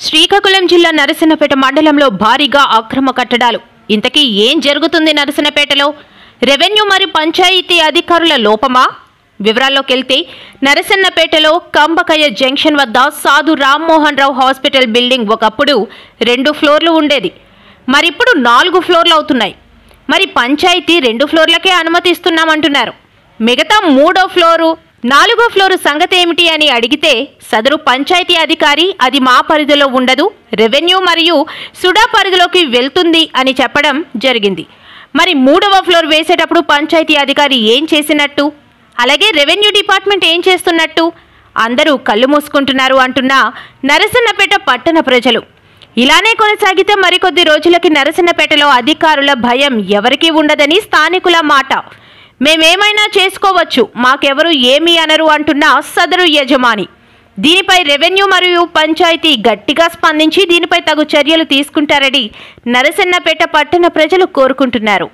శ్రీకాకుళం జిల్లా నరసన్నపేట మండలంలో భారీగా అక్రమ కట్టడాలు. ఇంతకీ ఏం జరుగుతుంది నరసన్నపేటలో? రెవెన్యూ మరియు పంచాయతీ అధికారుల లోపమా? వివరాల్లోకి వెళ్తే నరసన్నపేటలో కంబకయ్య జంక్షన్ వద్ద సాధు రామ్మోహన్ రావు హాస్పిటల్ బిల్డింగ్ ఒకప్పుడు 2 ఫ్లోర్లు ఉండేది. మరిప్పుడు 4 ఫ్లోర్లు అవుతున్నాయి. మరి పంచాయతీ 2 ఫ్లోర్లకే అనుమతిస్తున్నామంటున్నారు. మిగతా 3వ ఫ్లోరు 4వ ఫ్లోరు సంగతి ఏమిటి అని అడిగితే సదరు పంచాయతీ అధికారి అది మా పరిధిలో ఉండదు, రెవెన్యూ మరియు సుడా పరిధిలోకి వెళ్తుంది అని చెప్పడం జరిగింది. మరి 3వ ఫ్లోర్ వేసేటప్పుడు పంచాయతీ అధికారి ఏం చేసినట్టు, అలాగే రెవెన్యూ డిపార్ట్మెంట్ ఏం చేస్తున్నట్టు అందరూ కళ్ళు మూసుకుంటున్నారు అంటున్న నరసన్నపేట పట్టణ ప్రజలు. ఇలానే కొనసాగితే మరికొద్ది రోజులకి నరసన్నపేటలో అధికారుల భయం ఎవరికీ ఉండదని స్థానికుల మాట. మేమేమైనా చేసుకోవచ్చు, మాకెవరు ఏమీ అనరు అంటున్న సదరు యజమాని. దీనిపై రెవెన్యూ మరియు పంచాయతీ గట్టిగా స్పందించి దీనిపై తగు చర్యలు తీసుకుంటారని నరసన్నపేట పట్టణ ప్రజలు కోరుకుంటున్నారు.